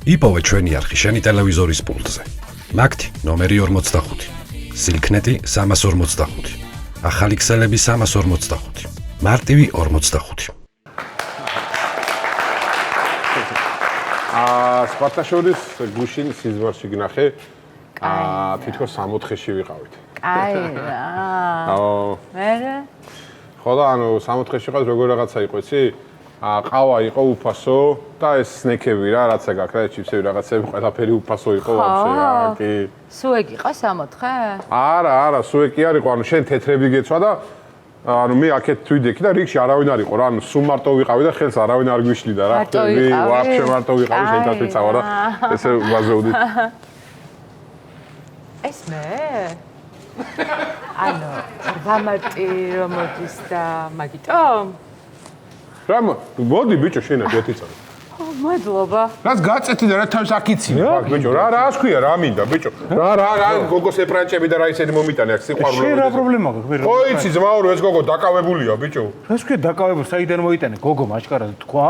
იპოვე ჩვენი არხი შენი ტელევიზორის პულტზე. მაგთი ნომერი 45, სილქნეტი 345, ახალი ქსელები 345, მარტივი 45. სპარტაშორის გუშინ სიზმარში გნახე, თითქოს 64-ში ვიყავით. აი რა. მერე? ხო და ანუ 64-ში ყავს როგორ რაღაცა იყო, იცი? ყავა იყო უფასო და ეს სნექები რა, რაცა გაქვს რა, ჩიფსები რაღაცები, ყველაფერი უფასო იყო ვაფშე რა, კი. სუეკ იყო 64? არა, სუეკი არ იყო, ანუ შენ თეთრები გეცვა და ანუ მე აქეთ თვიდექი და რიგში არავინ არ იყო რა, ანუ სულ მარტო ვიყავი და ხელს არავინ არ გვიშლიდა რა. ვაფშე მარტო ვიყავი, შენთან ვიცავა რა. ესე ვაზრეუდით. ეს მე? ანუ გამარტი რომ მოდის და მაგიტომ? რა მოდი ბიჭო შენად ერთიცარი. მადლობა. რაც გაწეთი და რა თავის აქიცი. ბიჭო რა ქვია რა მინდა ბიჭო. რა გოგოს ეპრანჭები და რა ისეთი მომიტანე აქ სიყვარულო. შენ რა პრობლემა გაქვს? ხო იცი ძმაო ეს გოგო დაკავებულია ბიჭო. რა თქვია დაკავებული საიდან მოიტანე გოგო მაჭკარად თქვა?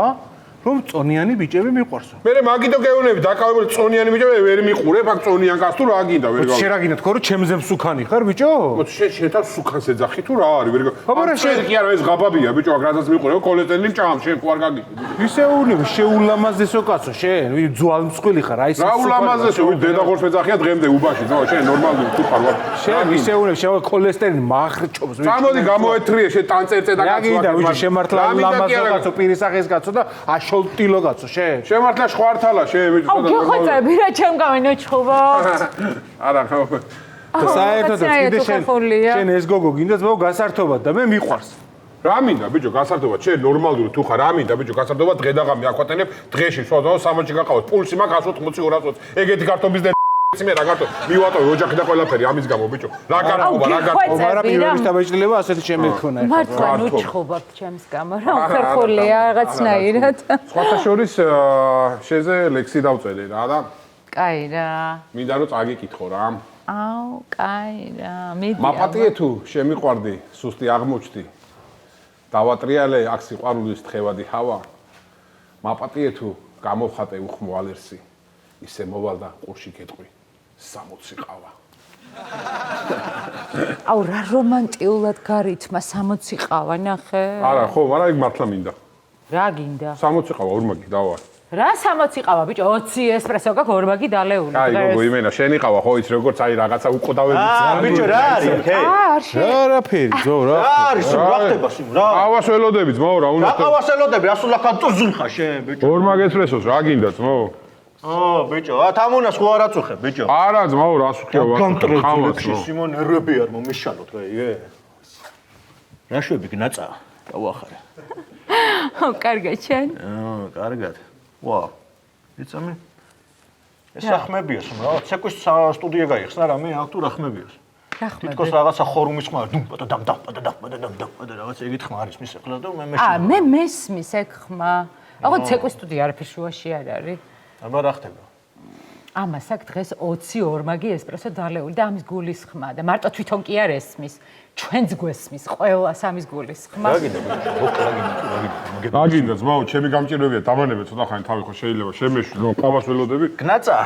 რომ წონიანი ბიჭები მიყვარსო. მე მაგითო გეუბნები დაკავებული წონიანი ბიჭები ვერ მიყურებ აქ წონიან კაცს თუ რა გინდა ვერ გავიგე. შენ რა გინდა თქო რომ ჩემზე მსუქანი ხარ ბიჭო? შენ თან სუქანს ეძახი თუ რა არის ვერ გავიგე. შენ კი არა ეს ღაბაბია ბიჭო აქ რასაც მიყურებ კოლესტეროლი მჭამ შენ ხო არ გაგიგე. ისეულები შეულამაზესო კაცო შენ ძვალ მსხვილი ხარ აი ეს. რა ულამაზესო დედაღორს მეძახია დღემდე უბაში ძო შენ ნორმალური თუ ხარ ვარ. შენ ისეულები შენ კოლესტეროლი მახრჭობს ბიჭო. წამოდი გამოეთრიე შენ ტანწერწე და კაცო. რა გინდა ბიჭო შემართლა ულამაზო კაცო პირისახეს კაცო და აშოლტილო კაცო შენ. შემართლა ხვართალა შენ ბიჭო. აუ გეხოცები რა ჩემ გამენოჩხობა. არა ხო. და საერთოდ კიდე შენ ეს გოგო გინდა ძმაო გასართობად და მე მიყვარს. რა მინდა ბიჭო გასართობად შენ ნორმალური თუ ხარ რა მინდა ბიჭო გასართობად დღე და ღამე აკვატენებ დღეში სვადო 60-ში გაყავთ პულსი მაქვს 180-200 ეგეთი კარტობის და მე რა კარტო მივატოვე ოჯახი და ყველაფერი ამის გამო ბიჭო რა კარტობა არა პირველი შტაბეჭდილება ასეთი შემექონა მართლა ნუჩხობად ჩემს გამო რა უხერხულია რაღაცნაირად სხვათა შორის შენზე ლექსი დავწერე რა და კაი რა მინდა რომ წაგიკითხო რა აუ კაი რა მიდი მაპატიე თუ შემიყვარდი სუსტი აღმოჩნდი დავატრიალე აქ სიყვარულის თხევადი ჰავა მაპატიე თუ გამოვხატე უხმო ალერსი ისე მოვალ და ყურში გეტყვი 60 ყავა აუ რა რომანტიულად გარითმა 60 ყავა ნახე არა ხო მაგრამ იქ მართლა მინდა რა გინდა 60 ყავა ორმაგი დავა რა 60 ყავა ბიჭო 20 ესპრესო გაქვს ორმაგი დალეული აი გოგო იმენა შენი ყავა ხო იცი როგორც აი რაღაცა უყდავებით ბიჭო რა არის ოკეი არაფერი ძო რა არის რა ხდება სიმ რა ყავას ველოდები ძმაო რა უნდა რა ყავას ველოდები ასულაკან წუზუნხა შენ ბიჭო ორმაგ ესპრესოს რა გინდა ძმაო ბიჭო თამონას ხო არ აწუხე ბიჭო არა ძმაო რა სუხია ხავას სიმონ ნერვები არ მომიშალოთ რა იგე რა შვები გნაცა დავახარე კარგად შენ კარგად ვა იცამი ეს ახმებიას რა ცეკვის სტუდია გაიხსნა რამე აქ თუ ახმებიას თითქოს რაღაცა ხორუმის ხმა და რაღაც ეგეთ ხმა არის მის ახლა და მე მე მესმის ეგ ხმა აღო ცეკვის სტუდია არაფერ შუაში არ არის აბა რა ხდება ამას აქ დღეს 20 ორმაგი ესპრესო დალეული და ამის გულის ხმა და მარტო თვითონ კი არ ესმის ჩვენც გვესმის ყველას ამის გულის ხმა რა გინდა რა გინდა ძმაო ჩემი გამჭირვებია დამანებე ცოტა ხანი თავი ხო შეიძლება შემეშვი რომ ყავას ველოდები გნაცა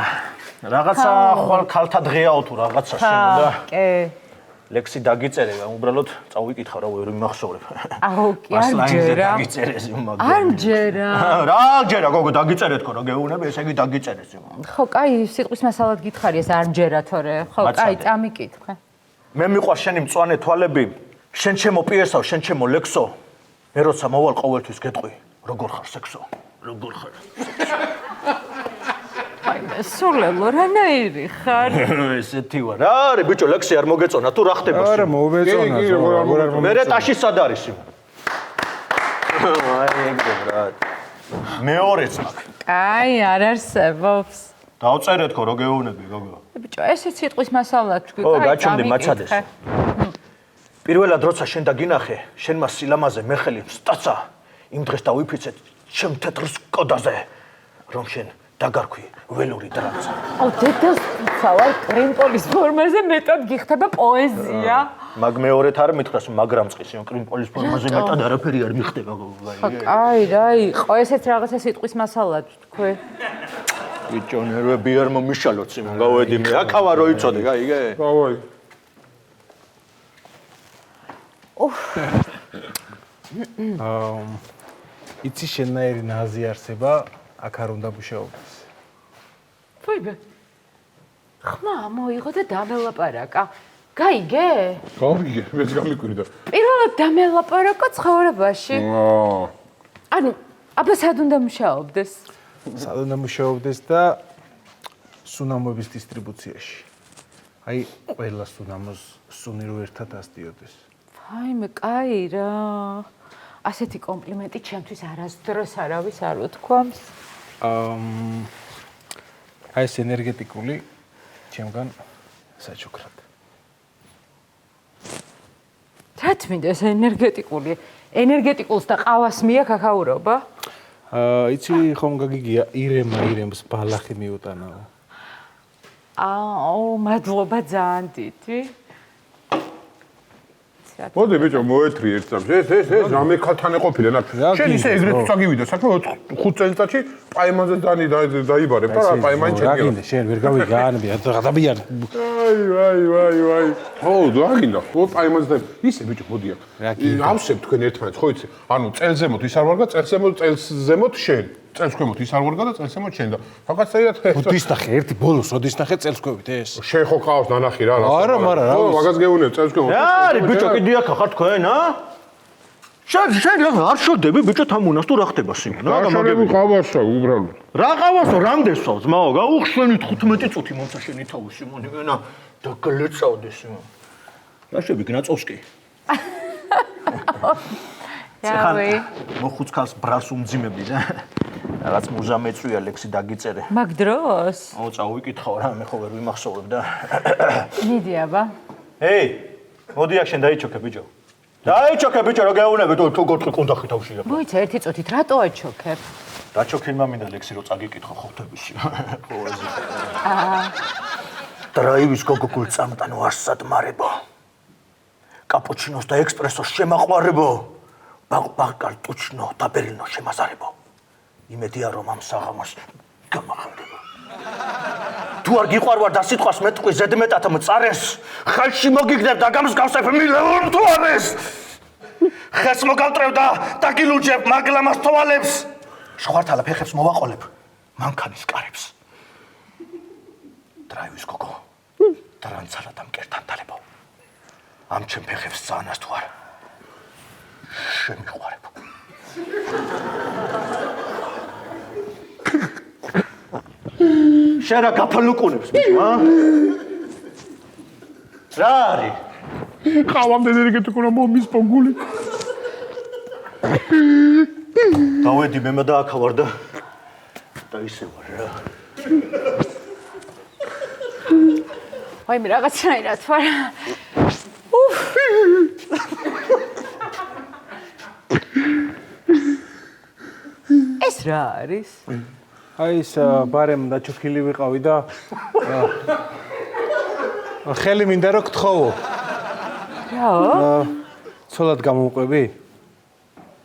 რაღაცა ხვალ ქალთა დღეაო თუ რაღაცა შემოდა კი ლექსი დაგიწერე უბრალოდ წავიკითხავ რა ვერ მიმახსოვრებ აუ კი არჯერა არჯერა რა ჯერა გოგო დაგიწერე თქო რა გეუბნები ესე იგი დაგიწერეს ხო კაი სიტყვის მასალად გითხარი ეს არჯერა თორე ხო კაი წამიკითხე მე მიყვარს შენი მწვანე თვალები შენ ჩემო პიესავ შენ ჩემო ლექსო მე როცა მოვალ ყოველთვის გეტყვი როგორ ხარ სექსო როგორ ხარ სულელო რანაირი ხარ ესეთი ვარ რა არის ბიჭო ლექსი არ მოგეწონა თუ რა ხდება არა მოვეწონა მე რა ტაში სად არის სიმ აი ეგრე რა მეორეც მაქვს კაი არ αρსებობს დავწერე თქო რო გეუბნები გოგო ბიჭო ესე სიტყვის მასალად თქვი კაი გაჩვენდი მაჩადეს პირველად როცა შენ დაგინახე შენმა სილამაზე მე ხელი სტაცა იმ დღეს დავიფიცეთ ჩემ თეთრ სკოდაზე რომ შენ დაგარქვი ველური დრაცა აუ დედას ვარ კრიმპოლის ფორმაზე მეტად გიხდება პოეზია მაგ მეორეთ არ მითხრას მაგრამ წყის კრიმპოლის ფორმაზე მეტად არაფერი არ მიხდება კაი რა იყო ესეც რაღაცა სიტყვის მასალად თქვი ბიჭონერები არ მომიშალოთ სიმონ, გავედი მე. აქავა რო იცოდე, გაიგე? დავაი. იცი შენაერი ნაზი არსება აქ არ უნდა მუშაობდეს. ვაიმე. ხმა მოიღო და დამელაპარაკა. გაიგე? გავიგე, მეც გამიკვირდა. პირველად დამელაპარაკა ცხოვრებაში. ანუ აბა სად უნდა მუშაობდეს? სად უნდა მუშაობდეს და სუნამოების დისტრიბუციაში. აი, ყველა სუნამოს სუნი რო ერთად ასდიოდეს. ვაიმე, კაი რა. ასეთი კომპლიმენტი ჩემთვის არასდროს არავის არ უთქვამს. აი ეს ენერგეტიკული ჩემგან საჩუქრად. რა თმინდა ეს ენერგეტიკული? ენერგეტიკულს და ყავას მიაქაქაურობა? იცი ხომ გაგიგია ირემს ბალახი მიუტანაო. მადლობა ძალიან დიდი. მოდი ბიჭო, მოეთრი ერთ წამს. ეს რამე ქალთან ეყოფილე ნახე. შენ ისე ეგრეთ წაგივიდა, საქმე 5 წელიწადში პაიმანზე დაიბარებ და რა პაიმანი ჩემია. რა გინდა შენ ვერ გავიგე ანბი გადაბიან. ვაი. ო, დაგინდა. ო პაიმანზე ისე ბიჭო, მოდი აქ. ავსებ თქვენ ერთმანეთს, ხო იცი? ანუ წელზემოთ ის არ ვარ და წელზემოთ შენ. წელს ქვემოთ ის არ ვარ და წელს ზემოთ შენ და რაღაცაირად ოდის ნახე ერთი ბოლოს ოდის ნახე წელს ქვევით ეს. შენ ხო ყავს ნანახი რა. არა, მაგრამ რა. ო, მაგას გეუნებ წელს ქვემოთ. რა არის ბიჭო, კიდე აქ ხარ თქვენ, შენ არ შოდები ბიჭო თამუნას თუ რა ხდება სიმონ? რა გამაგები ყავასო უბრალოდ. რა ყავასო, რამდენსო ძმაო, გაუხსენით 15 წუთი მომცა შენი თავი სიმონი, ენა და გლეწავდე სიმონ. რა შევიგნა წოვს კი? რავი. მოხუცქალს ბრალს უმძიმებდი და რაღაც მუზა მეწვია ლექსი დაგიწერე. მაგ დროს? აუ წავიკითხავ რა, მე ხო ვერ ვიმახსოვრებ და. მიდი აბა. ეი, მოდი აქ შენ დაიჩოქე ბიჭო. დაიჩოქე ბიჭო, რა გაეუნები თუ გოთხი კონდახი თავში რა. მოიცა ერთი წუთით რატო აჩოქებ? დაჩოქილმა მინდა ლექსი რო წაგიკითხო ხოთებიში. დრაივის გოგო გულწამტანო არსად მარებო. კაპუჩინოს და ექსპრესოს შემაყვარებო. ბაღ კარტუჩნო და ბერინო შემაზარებო. იმედია რომ ამ საღამოს გამახარებო. თუ არ გიყვარვარ და სიტყვას მეტყვი ზედმეტად მწარეს, ხელში მოგიგდებ და გამსგავსებ მილეონ თვალეს. ხეს მოგავტრევ და დაგილუჯებ მაგლამას თვალებს. ხვართალა ფეხებს მოვაყოლებ მანქანის კარებს. დრაივის გოგო დრანცალა და მკერთან დალებო. ამ ჩემ ფეხებს წანას თუ არა შემიყვარებო. შენ რა გაფალუკუნებს ბიჭო, რა არის? ყავამდე ენერგეტიკულა მომის პოგული. დავედი მე დააქავარ და ისე ვარ რა. ვაიმე რაღაცნაირად ვარ. ეს რა არის? აი ეს ბარემ დაჩოქილი ვიყავი და ხელი მინდა რომ გთხოვო. რა? ცოლად გამოვყვები?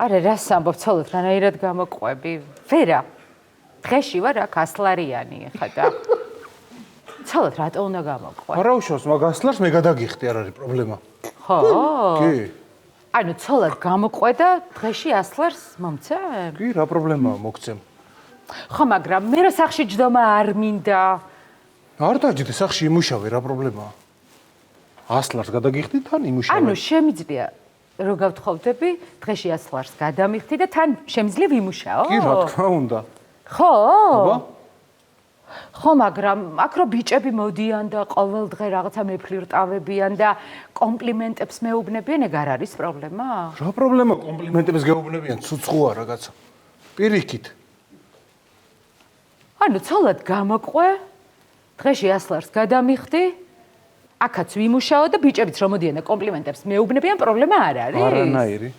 არა, რას ამბობ, ცოლად რანაირად გამოყვები? ვერა. დღეში ვარ აქ ასლარიანი ხა და ცოლად რატო უნდა გამოყვე? არა უშავს, მაგ ასლარს მე გადაგიხდი, არ არის პრობლემა. ხო? კი. ანუ ცოლად გამოყვე და დღეში ასლარს მომცემ? კი, რა პრობლემაა მოგცემ. ხო, მაგრამ მე რა სახში ჯდომა არ მინდა. არ დაჯდე სახში იმუშავე, რა პრობლემაა? ასლარს გადაგიხდი თან იმუშავე. ანუ შემიძლია რო გავთხოვდები, დღეში ასლარს გადამიხდი და თან შემიძლია ვიმუშაო? კი, რა თქმა უნდა. ხო? აბა. ხო, მაგრამ აქ რო ბიჭები მოდიან და ყოველ დღე რაღაცა მეფლირტავებიან და კომპლიმენტებს მეუბნებიან, ეგ არ არის პრობლემა? რა პრობლემა კომპლიმენტებს გეუბნებიან, ცუცხოა რაღაცა. პირიქით. ანუ ცოლად გამოყვე, დღეში ასლარს გადამიხდი, აქაც ვიმუშაო და ბიჭებიც რომ მოდიან და კომპლიმენტებს მეუბნებიან, პრობლემა არ არის? არანაირი.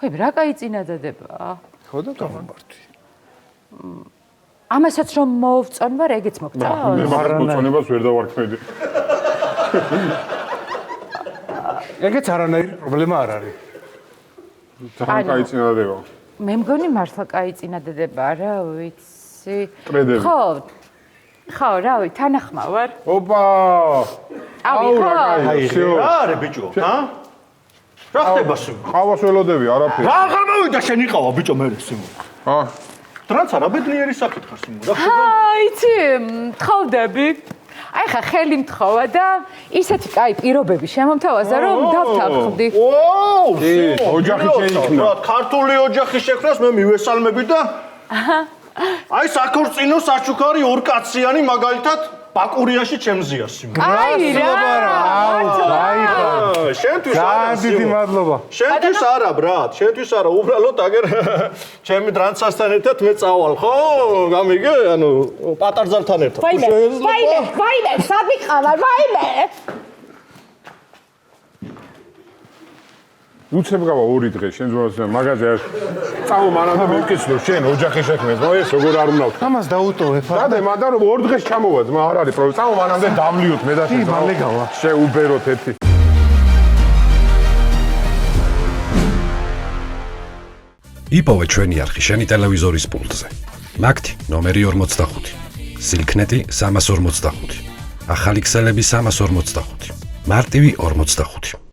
ხო, რა კაი წინადადებაა? ხო და გამომართვი. ამასაც რომ მოვწონ ვარ, ეგეც მოგწონს? მე მაგას მოწონებას ვერ დავარქმევდი. ეგეც არანაირი პრობლემა არ არის. ძალიან კაი წინადადება. მე მგონი მართლა კაი წინადადებაა რა, ვიცი. ტრედები. ხო, ხო, რავი, თანახმა ვარ. ოპა! ავი, აუ, ხო? რა კაი, всё. რა არის ბიჭო? ჰა? რა ხდება სიმო? ყავას ველოდები, არაფერი. რა აღარ მოვიდა შენ იყავა ბიჭო მე სიმო. ჰა? ტრანსა რა ბედნიერი საკითხა სიმო. რა ხდება? იცი, თხოვდები. აი ხა ხელი მთხოვა და ისეთი კაი პირობები შემომთავაზა რომ დავთანხმდი. ოუ, ოჯახი შეიქმნა. რა ქართული ოჯახი შექმნას მე მივესალმები და აი საქორწინო საჩუქარი ორ კაციანი მაგალითად ბაკურიაში ჩემზია სიმო. აი რა. შენთვის არა ძალიან დიდი მადლობა. შენთვის არა ბრატ, შენთვის არა, უბრალოდ აგერ ჩემი დრანცასთან ერთად მე წავალ, ხო? გამიგე? ანუ პატარძალთან ერთად. ვაიმე, საბიყავარ, ვაიმე. უცებ გავა 2 დღე შენ ზურას მაღაზია წავა მანამდე მეკისლო შენ ოჯახი შექმნეს ნო ეს როგორ არ უნდა ამას დაუტოვებ. დადე მანდ რომ 2 დღეს ჩამოვა ძმა არ არის პრობლემა წავა მანამდე დავლიოთ მე და შენ მალე გავა. შეუბეროთ ერთი იპოვე ჩვენი არხი შენი ტელევიზორის პულტზე. მაგთი ნომერი 45. სილქნეტი 345. ახალი ქსელები 345. მარტივი 45.